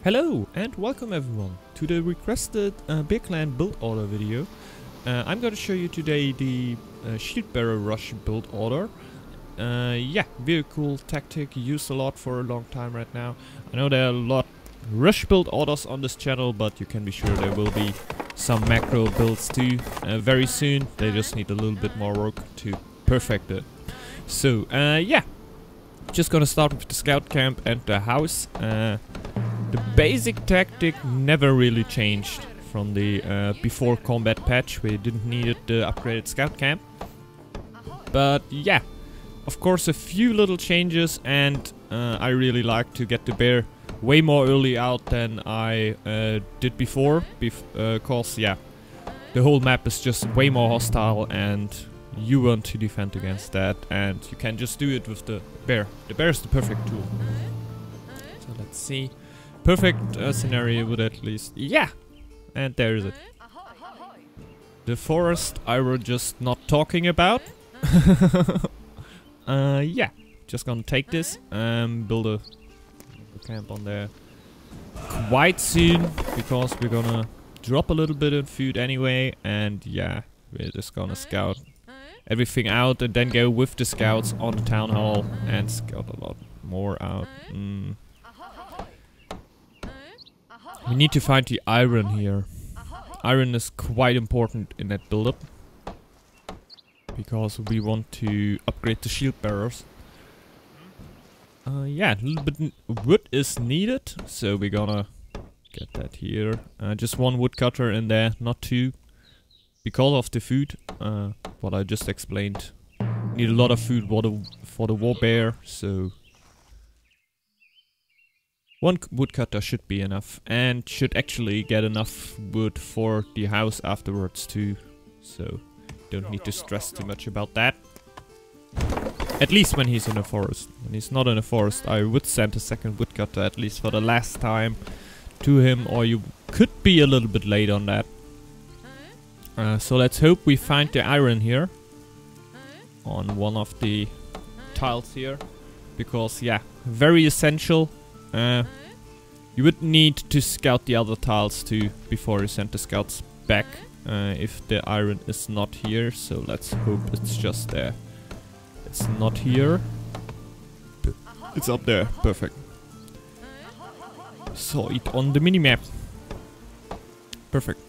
Hello and welcome everyone to the requested Beer Clan build order video. I'm going to show you today the Shield Bearer Rush build order. Yeah, very cool tactic, used a lot for a long time right now. I know there are a lot rush build orders on this channel, but you can be sure there will be some macro builds too very soon. They just need a little bit more work to perfect it. So yeah, just gonna start with the scout camp and the house. The basic tactic never really changed from the before combat patch, where you didn't need the upgraded scout camp. But yeah, of course a few little changes, and I really like to get the bear way more early out than I did before, because yeah, the whole map is just way more hostile and you want to defend against that, and you can just do it with the bear. The bear is the perfect tool. So let's see. Perfect scenario would at least... Yeah! And there is it. The forest I were just not talking about. Yeah. Just gonna take this. Build a camp on there quite soon, because we're gonna drop a little bit of food anyway. And yeah, we're just gonna scout everything out and then go with the scouts on the town hall and scout a lot more out. We need to find the iron here. Iron is quite important in that build-up, because we want to upgrade the shield bearers. Yeah, a little bit wood is needed, so we're gonna get that here. Just one woodcutter in there, not two, because of the food. What I just explained. Need a lot of food for the war bear, so one woodcutter should be enough, and should actually get enough wood for the house afterwards too, so don't need to stress too much about that. At least when he's in a forest. When he's not in a forest, I would send a second woodcutter at least for the last time to him, or you could be a little bit late on that. So let's hope we find the iron here on one of the tiles here, because yeah, very essential. You would need to scout the other tiles too before you send the scouts back if the iron is not here, so let's hope it's just there. It's not here. It's up there, perfect. Saw it on the minimap. Perfect.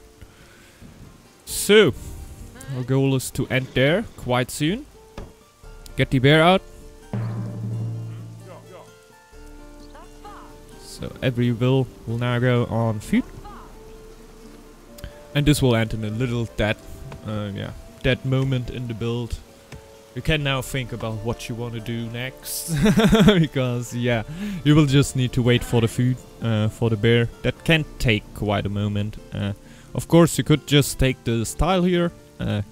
So, our goal is to end there quite soon. Get the bear out. So every will now go on food. And this will end in a little dead moment in the build. You can now think about what you want to do next. Because yeah, you will just need to wait for the food for the bear. That can take quite a moment. Of course you could just take the style here,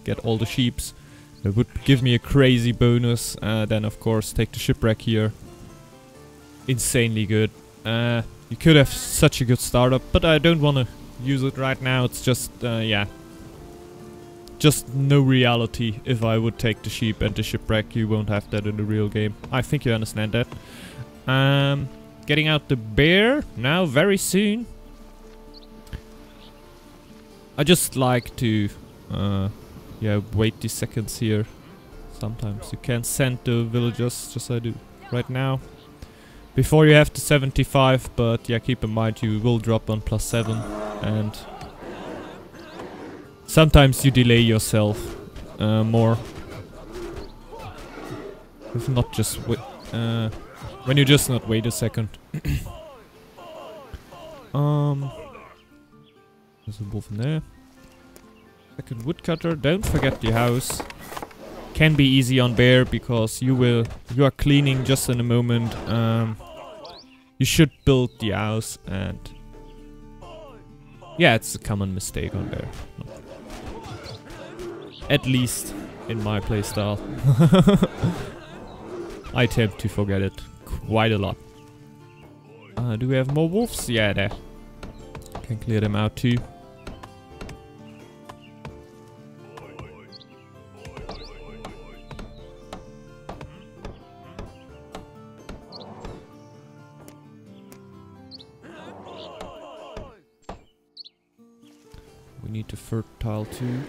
get all the sheeps. That would give me a crazy bonus. Then of course take the shipwreck here. Insanely good. You could have such a good startup, but I don't want to use it right now. It's just, yeah, just no reality. If I would take the sheep and the shipwreck, you won't have that in the real game. I think you understand that. Getting out the bear now very soon. I just like to, yeah, wait the seconds here. Sometimes you can send the villagers, just I do right now. Before you have the 75, but yeah, keep in mind you will drop on +7, and sometimes you delay yourself more. If not just when you just not wait a second. There's a wolf in there. Second woodcutter. Don't forget the house. Can be easy on bear, because you are cleaning just in a moment. You should build the house, and yeah, it's a common mistake on bear. At least in my playstyle. I tend to forget it quite a lot. Do we have more wolves? Yeah, there. Can clear them out too. We need the third tile too.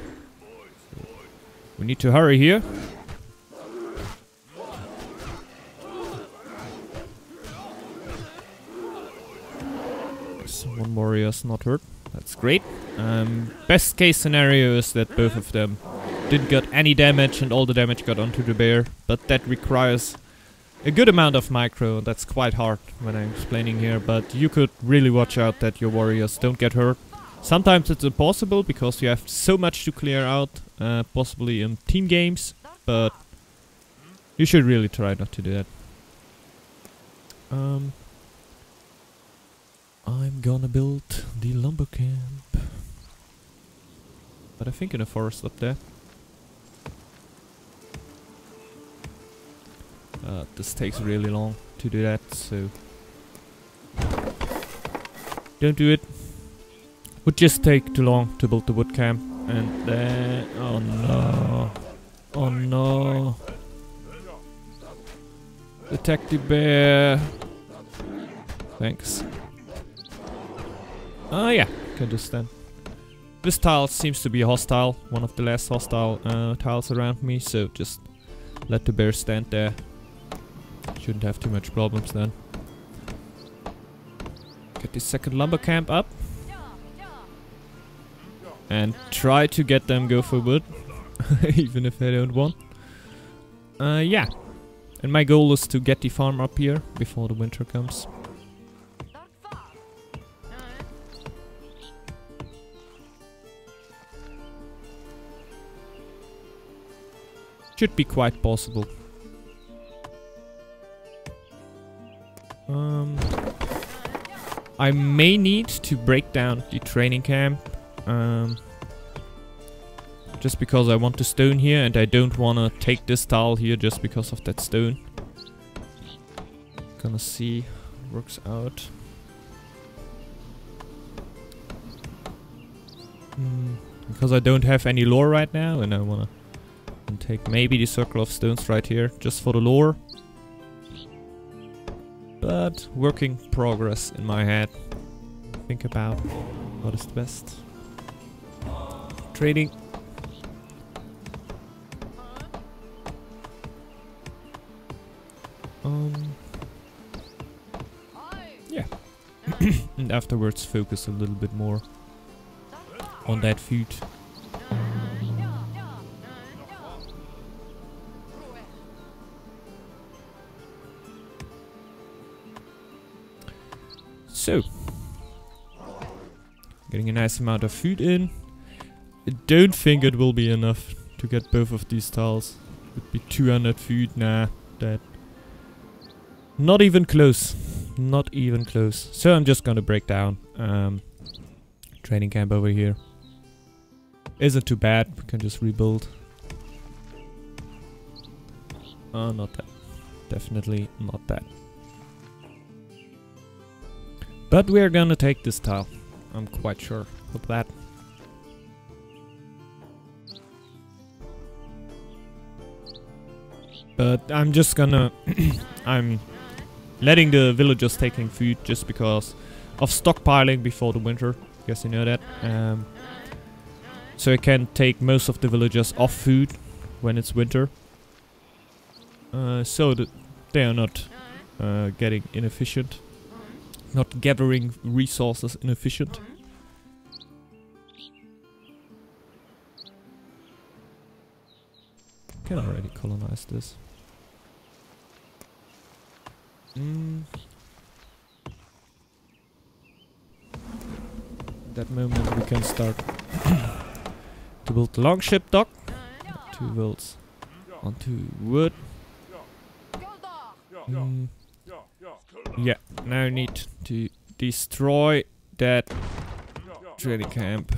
So we need to hurry here. So one warrior's not hurt. That's great. Best case scenario is that both of them didn't get any damage and all the damage got onto the bear. But that requires a good amount of micro. That's quite hard when I'm explaining here. But you could really watch out that your warriors don't get hurt. Sometimes it's impossible because you have so much to clear out, possibly in team games. But you should really try not to do that. I'm gonna build the lumber camp. But I think in a forest up there. This takes really long to do that, so don't do it. Would just take too long to build the wood camp. And then, oh no, oh no, attack the bear. Thanks. Yeah, can just stand. This tile seems to be hostile, one of the last hostile tiles around me, so just let the bear stand there. Shouldn't have too much problems then. Get the second lumber camp up. And try to get them go for wood, even if they don't want. Yeah. And my goal is to get the farm up here before the winter comes. Should be quite possible. I may need to break down the training camp. Just because I want the stone here and I don't want to take this tile here just because of that stone. Gonna see how it works out. Because I don't have any lore right now and I want to take maybe the circle of stones right here just for the lore. But working progress in my head. Think about what is the best. Trading. Yeah. And afterwards focus a little bit more on that food. So, getting a nice amount of food in. I don't think it will be enough to get both of these tiles. It would be 200 food. Nah, that. Not even close. Not even close. So I'm just gonna break down training camp over here. Isn't too bad. We can just rebuild. Not that. Definitely not that. But we're gonna take this tile. I'm quite sure of that. But I'm just gonna... I'm letting the villagers taking food just because of stockpiling before the winter. Guess you know that. So I can take most of the villagers off food when it's winter. So that they are not getting inefficient. Not gathering resources inefficient. Can already colonize this. That moment we can start to build the longship dock. 2 builds onto wood. Yeah, now I need to destroy that trading camp.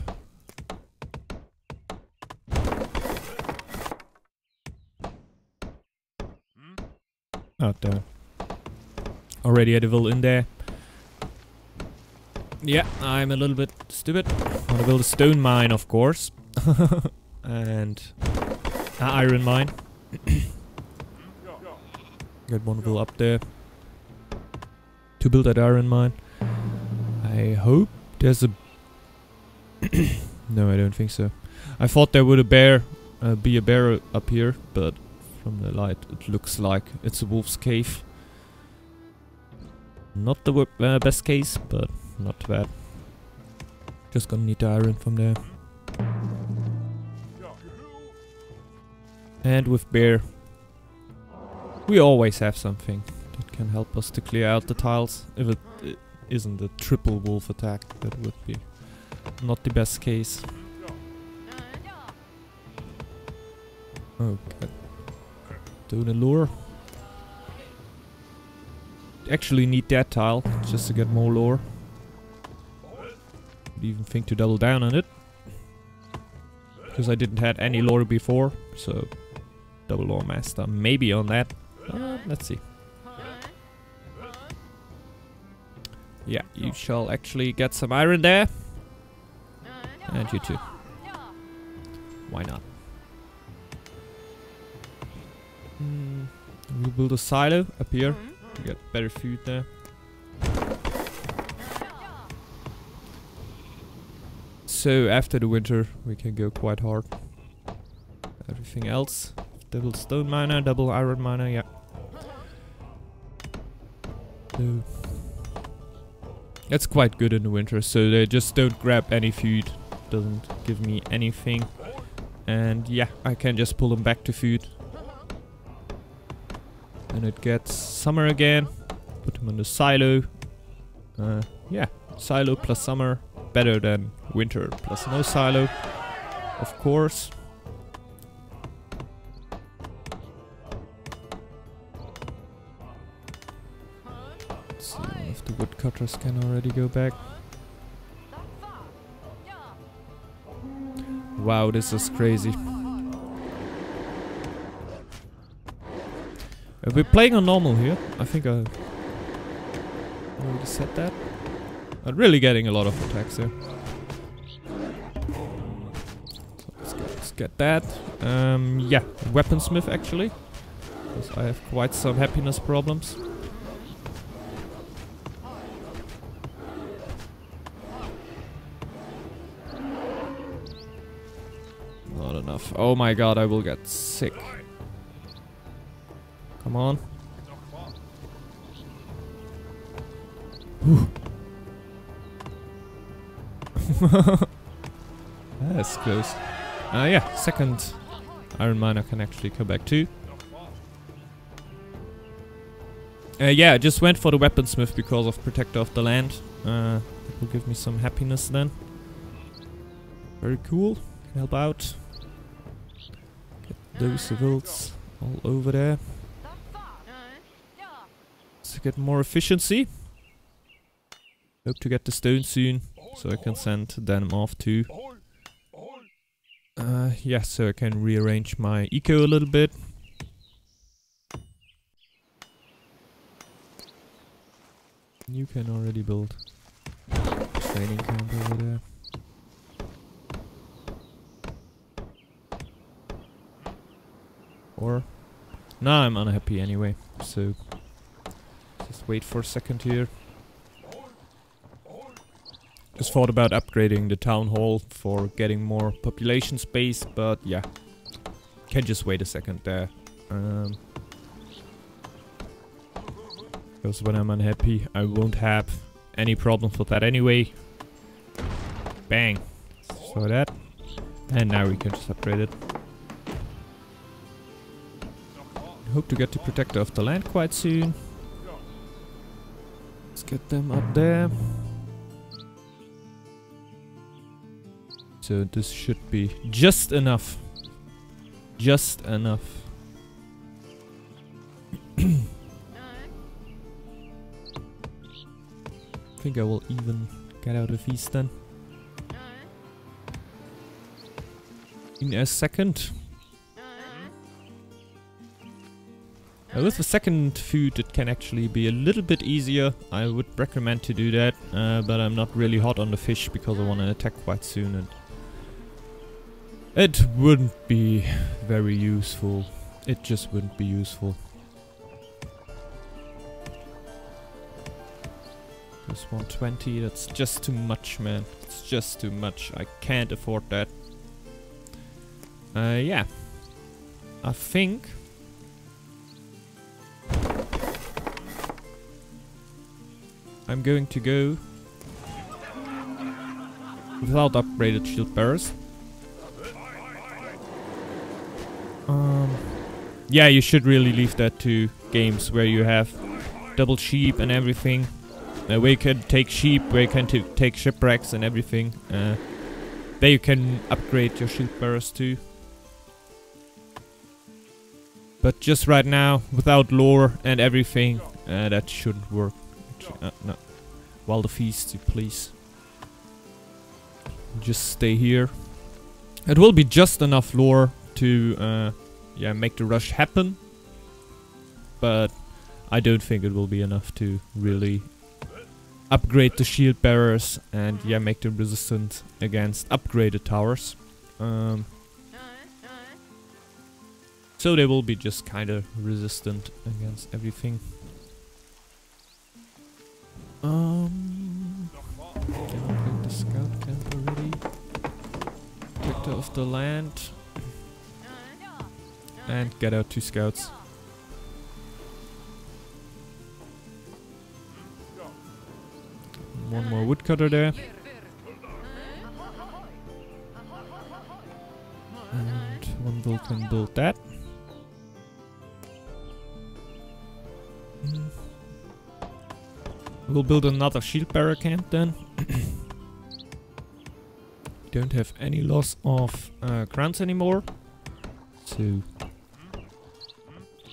Oh, damn. Already had a will in there. Yeah, I'm a little bit stupid. I want to build a stone mine, of course. And an iron mine. Get one will up there to build that iron mine. I hope there's a No, I don't think so. I thought there would be a bear up here, but from the light it looks like it's a wolf's cave. Not the best case, but not bad. Just gonna need the iron from there. And with bear, we always have something that can help us to clear out the tiles. If it isn't a triple wolf attack, that would be not the best case. Okay. Do the lure. Actually need that tile just to get more lore. Could even think to double down on it. Because I didn't have any lore before, so double lore master maybe on that. Let's see. Yeah, you shall actually get some iron there. And you too. Why not? We'll build a silo up here to get better food there. So after the winter we can go quite hard. Everything else, double stone miner, double iron miner, yeah. So that's quite good in the winter, so they just don't grab any food, doesn't give me anything. And yeah, I can just pull them back to food. And it gets summer again. Put them in the silo. Yeah, silo plus summer. Better than winter plus no silo. Of course. Let's see if the woodcutters can already go back. Wow, this is crazy. We're playing on normal here. I think I already said that. I'm really getting a lot of attacks here. So let's get that. Yeah, weaponsmith actually. Because I have quite some happiness problems. Not enough. Oh my god, I will get sick. Come on. That's close. Yeah, second iron miner can actually come back too. Yeah, I just went for the weaponsmith because of Protector of the Land. That will give me some happiness then. Very cool. Can help out. Get those civils all over there. To get more efficiency. Hope to get the stone soon, so I can send them off too. Yeah, so I can rearrange my eco a little bit. You can already build training camp over there. Or no, I'm unhappy anyway, so just wait for a second here. Just thought about upgrading the town hall for getting more population space, but yeah, can just wait a second there. Because when I'm unhappy, I won't have any problems with that anyway. Bang! So that, and now we can just upgrade it. Hope to get the Protector of the Land quite soon. Let's get them up there. So this should be just enough. Just enough. I think I will even get out of these then. In a second. With the second food it can actually be a little bit easier. I would recommend to do that, but I'm not really hot on the fish because I want to attack quite soon and it wouldn't be very useful. It just wouldn't be useful. Plus 120, that's just too much, man. It's just too much. I can't afford that. Yeah. I think... I'm going to go... without upgraded shield bearers. Yeah, you should really leave that to games where you have double sheep and everything. Where you can take sheep, where you can take shipwrecks and everything. There you can upgrade your shield bearers too. But just right now, without lore and everything, that shouldn't work. No. While the feast, please. Just stay here. It will be just enough lore to yeah, make the rush happen. But I don't think it will be enough to really upgrade the shield bearers and yeah, make them resistant against upgraded towers. So they will be just kinda resistant against everything. Can I bring the scout camp already? Protector of the land. And get out 2 scouts. One more woodcutter there. And one build can build that. We'll build another shield bearer camp then. Don't have any loss of crowns anymore. So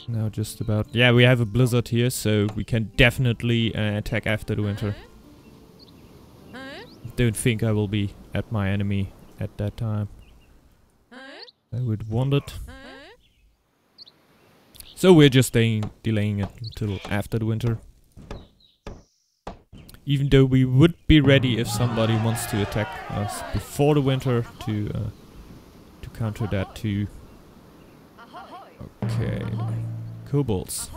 now just about... Yeah, we have a blizzard here, so we can definitely attack after the winter. Don't think I will be at my enemy at that time. I would want it. So we're just delaying it until after the winter. Even though we would be ready if somebody wants to attack us before the winter to counter that too. Okay, kobolds.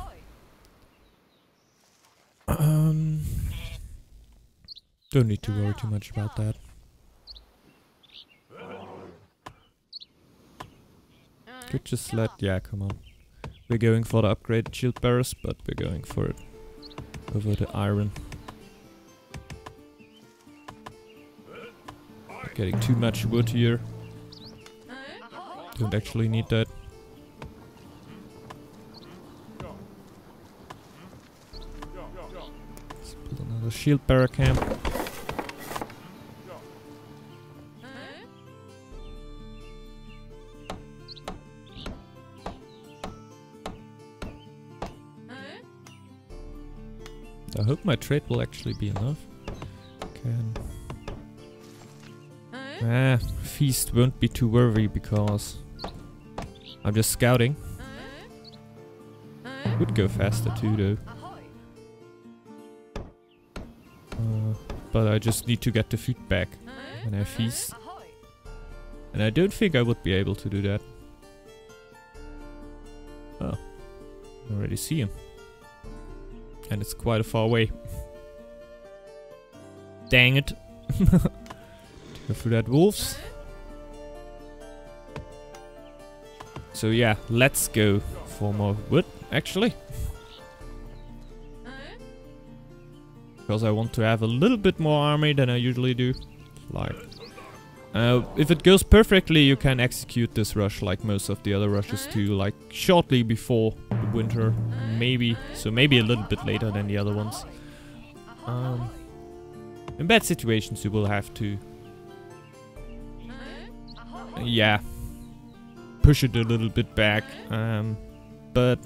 Don't need to worry too much about that. Could just let... Yeah, come on. We're going for the upgraded shield bearers, but we're going for it over the iron. Getting too much wood here. Don't actually need that. Let's build another shield bearer camp. I hope my trade will actually be enough. Feast won't be too worthy because I'm just scouting. Would go faster too though. But I just need to get the food back when I feast. And I don't think I would be able to do that. Oh, I already see him. And it's quite a far away. Dang it. Go through that wolves. So yeah, let's go for more wood, actually. Because I want to have a little bit more army than I usually do. Like, if it goes perfectly, you can execute this rush like most of the other rushes too, like shortly before the winter, maybe. So maybe a little bit later than the other ones. In bad situations, you will have to, yeah, push it a little bit back. But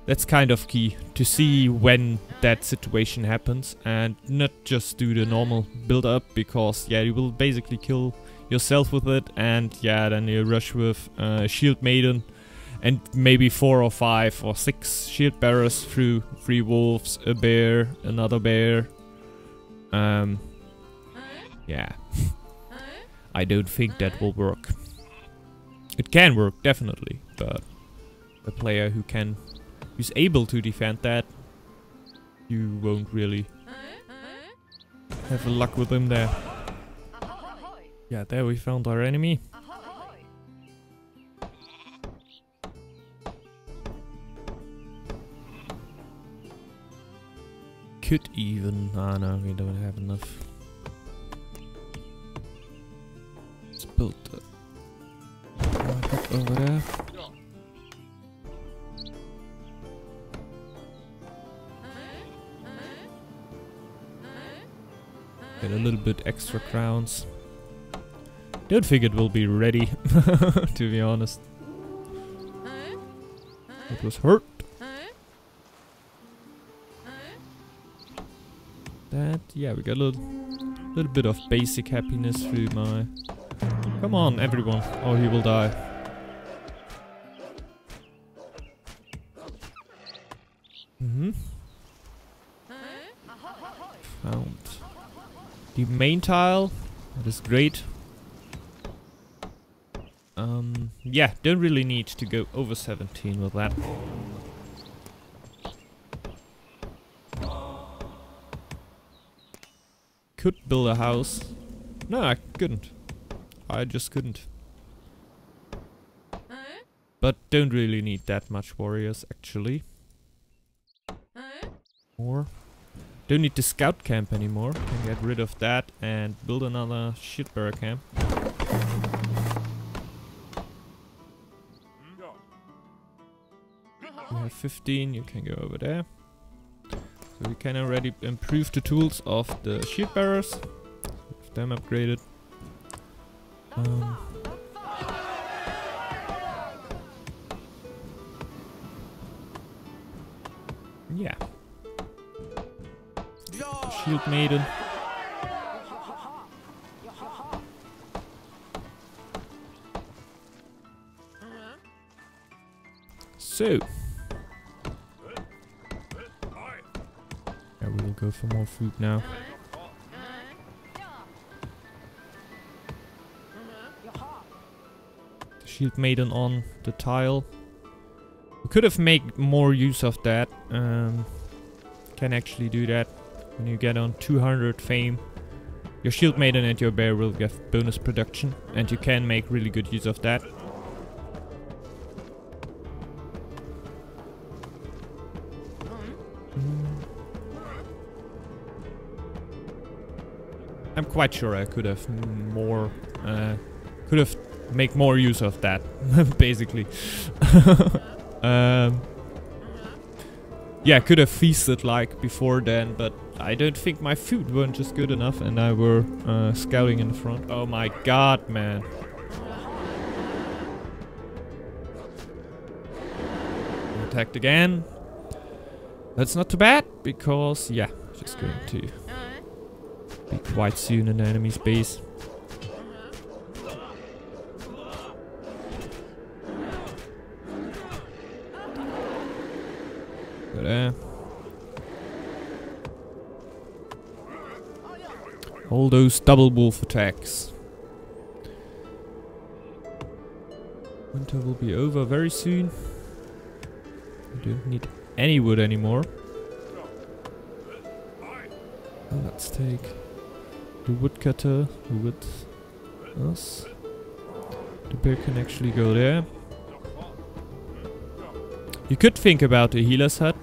that's kind of key to see when that situation happens and not just do the normal build up, because yeah, you will basically kill yourself with it, and yeah, then you rush with shield maiden and maybe 4 or 5 or 6 shield bearers through 3 wolves, a bear, another bear. Yeah. I don't think that will work. It can work, definitely, but a player who's able to defend that you won't really have luck with him there. Yeah, there we found our enemy. Could even... Ah, no, we don't have enough. Let's build over there. Get a little bit extra crowns. Don't think it will be ready, to be honest. It was hurt. That, yeah, we got a little bit of basic happiness through my... Come on, everyone, or he will die. Found the main tile. That is great. Yeah, don't really need to go over 17 with that. Could build a house. No, I couldn't. I just couldn't. But don't really need that much warriors, actually. Or don't need the scout camp anymore. Can get rid of that and build another shitbearer camp. You have 15, you can go over there. So we can already improve the tools of the shield bearers. Have them upgraded. Yeah. Shield maiden. So. Yeah, we will go for more food now. The shield maiden on the tile. We could have made more use of that. Can actually do that. When you get on 200 fame, your shield maiden and your bear will get bonus production, and you can make really good use of that. I'm quite sure I could have make more use of that, basically. Yeah, I could have feasted like before then, but I don't think my food weren't just good enough, and I were scouting in the front. Oh my god, man. Attacked again. That's not too bad, because, yeah, just going to be quite soon in the enemy's base. Go there. All those double wolf attacks. Winter will be over very soon. We don't need any wood anymore. Let's take the woodcutter with us. The bear can actually go there. You could think about a healer's hut.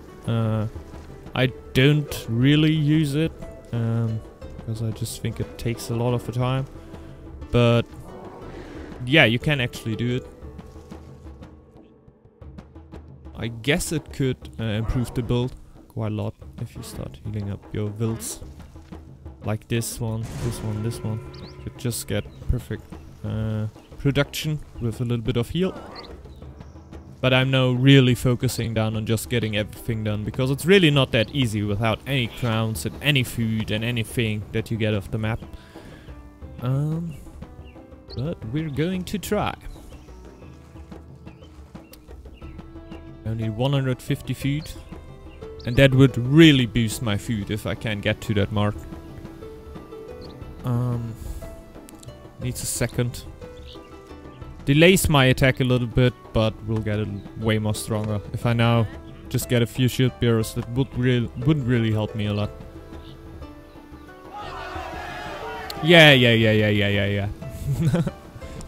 I don't really use it because I just think it takes a lot of the time. But yeah, you can actually do it. I guess it could improve the build quite a lot if you start healing up your builds. Like this one, this one, this one. You just get perfect production with a little bit of heal. But I'm now really focusing down on just getting everything done, because it's really not that easy without any crowns and any food and anything that you get off the map. But we're going to try. Only 150 food. And that would really boost my food if I can get to that mark. Needs a second. Delays my attack a little bit, but we'll get it way more stronger. If I now just get a few shield bearers. That wouldn't really help me a lot. Yeah.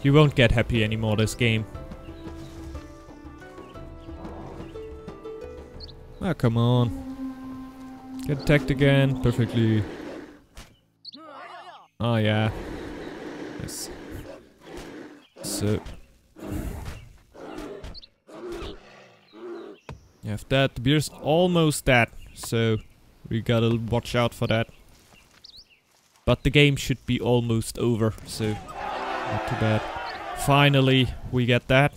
You won't get happy anymore this game. Ah, come on. Get attacked again. Perfectly. Oh, yeah. Yes. So. You have that. The beer's almost dead. So, we gotta watch out for that. But the game should be almost over. So, not too bad. Finally, we get that.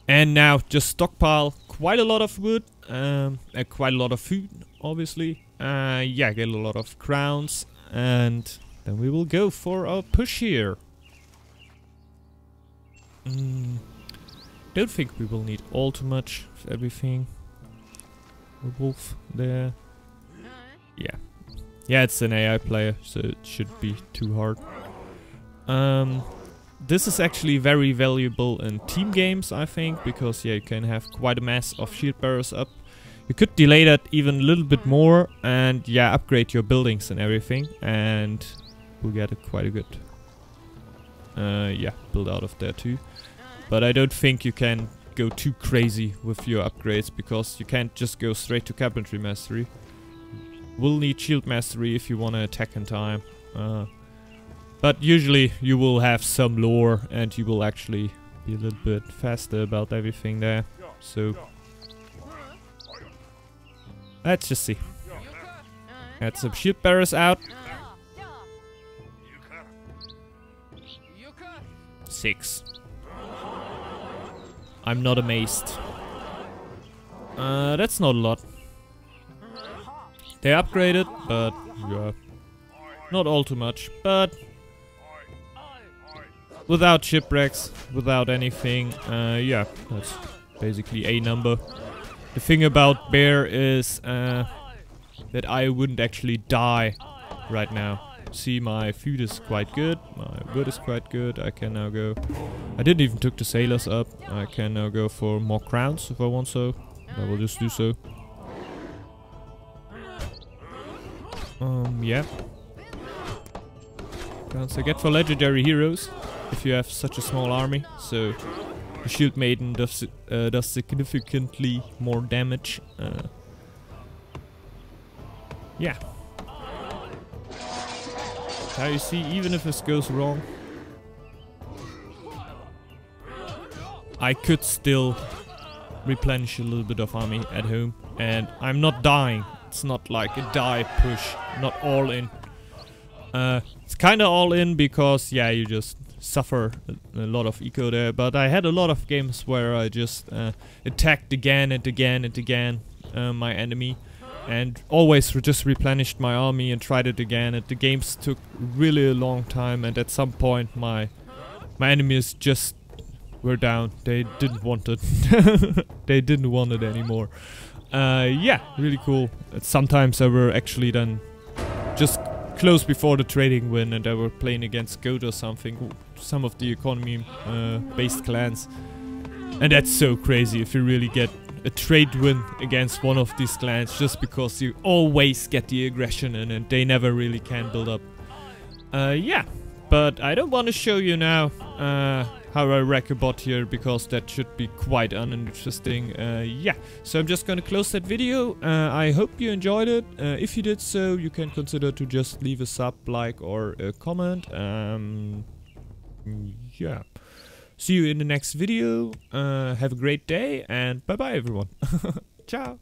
And now, just stockpile quite a lot of wood. Quite a lot of food, obviously. Yeah, get a lot of crowns. And then we will go for our push here. Don't think we will need all too much of everything. A wolf there. Yeah. Yeah, it's an AI player, so it should be too hard. This is actually very valuable in team games, I think, because yeah, you can have quite a mass of shield bearers up. You could delay that even a little bit more and yeah, upgrade your buildings and everything, and we'll get quite a good yeah, build out of there too. But I don't think you can go too crazy with your upgrades, because you can't just go straight to carpentry mastery. We'll need shield mastery if you want to attack in time. But usually you will have some lore and you will actually be a little bit faster about everything there. So let's just see. Get some shield bearers out. 6. I'm not amazed. That's not a lot. They upgraded, but yeah, not all too much. But without shipwrecks, without anything, yeah, that's basically a number. The thing about bear is that I wouldn't actually die right now. See, my food is quite good, my wood is quite good. I can now go. I didn't even took the sailors up. I can now go for more crowns if I want so. I will just do so. Yeah. Crowns I get for legendary heroes if you have such a small army. So the shield maiden does significantly more damage. Yeah. Now you see, even if this goes wrong, I could still replenish a little bit of army at home, and I'm not dying. It's not like a die push, not all in. It's kinda all in because, yeah, you just suffer a lot of eco there, but I had a lot of games where I just attacked again and again and again my enemy, and always just replenished my army and tried it again, and the games took really a long time, and at some point my enemies just were down. They didn't want it. They didn't want it anymore. Yeah, really cool. Sometimes I were actually then just close before the trading win, and I were playing against Goat or something, some of the economy based clans, and that's so crazy if you really get a trade win against one of these clans, just because you always get the aggression in and they never really can build up. Yeah, but I don't want to show you now how I wreck a bot here, because that should be quite uninteresting. Yeah, so I'm just gonna close that video. I hope you enjoyed it. If you did so, you can consider to just leave a sub, like, or a comment. Yeah. See you in the next video. Have a great day, and bye bye everyone. Ciao.